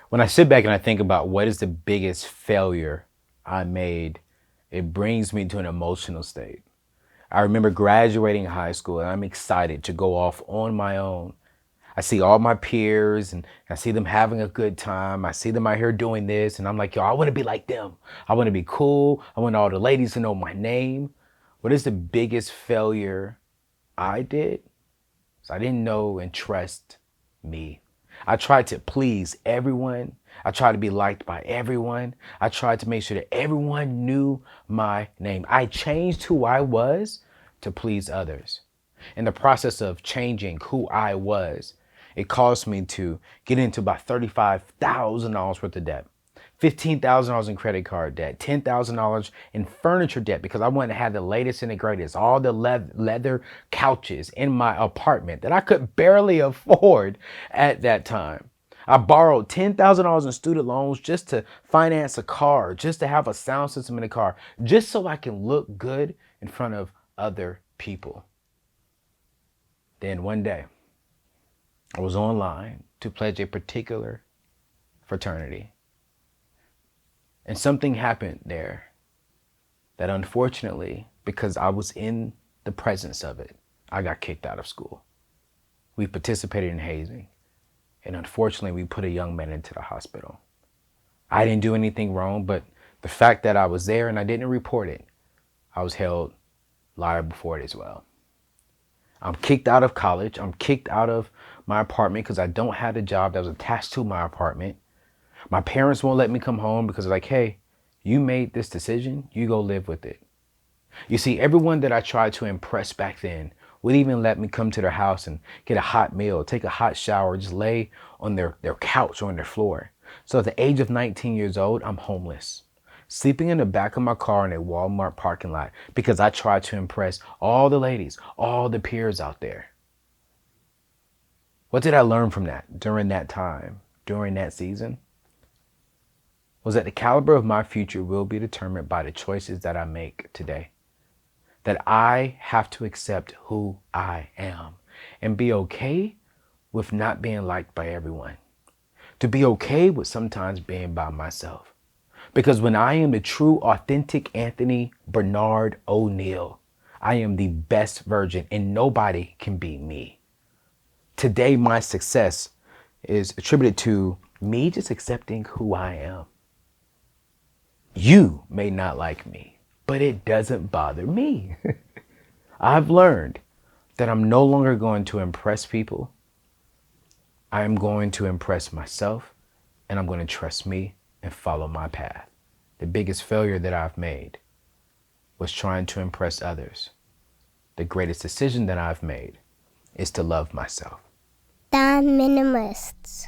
When I sit back and I think about what is the biggest failure I made, it brings me to an emotional state. I remember graduating high school and I'm excited to go off on my own. I see all my peers and I see them having a good time. I see them out here doing this and I'm like, yo, I want to be like them. I want to be cool. I want all the ladies to know my name. What is the biggest failure I did? So I didn't know and trust me. I tried to please everyone. I tried to be liked by everyone. I tried to make sure that everyone knew my name. I changed who I was to please others. In the process of changing who I was, it caused me to get into about $35,000 worth of debt. $15,000 in credit card debt, $10,000 in furniture debt because I wanted to have the latest and the greatest, all the leather couches in my apartment that I could barely afford at that time. I borrowed $10,000 in student loans just to finance a car, just to have a sound system in the car, just so I can look good in front of other people. Then one day, I was online to pledge a particular fraternity. And something happened there that unfortunately, because I was in the presence of it, I got kicked out of school. We participated in hazing. And unfortunately, we put a young man into the hospital. I didn't do anything wrong, but the fact that I was there and I didn't report it, I was held liable for it as well. I'm kicked out of college. I'm kicked out of my apartment because I don't have a job that was attached to my apartment. My parents won't let me come home because they're like, hey, you made this decision, you go live with it. You see, everyone that I tried to impress back then would even let me come to their house and get a hot meal, take a hot shower, just lay on their couch or on their floor. So at the age of 19 years old, I'm homeless, sleeping in the back of my car in a Walmart parking lot because I tried to impress all the ladies, all the peers out there. What did I learn from that during that time, during that season? Was that the caliber of my future will be determined by the choices that I make today. That I have to accept who I am and be okay with not being liked by everyone. To be okay with sometimes being by myself. Because when I am the true, authentic Anthony Bernard ONeal, I am the best version and nobody can beat me. Today, my success is attributed to me just accepting who I am. You may not like me, but it doesn't bother me. I've learned that I'm no longer going to impress people. I am going to impress myself and I'm going to trust me and follow my path. The biggest failure that I've made was trying to impress others. The greatest decision that I've made is to love myself. The Minimalists.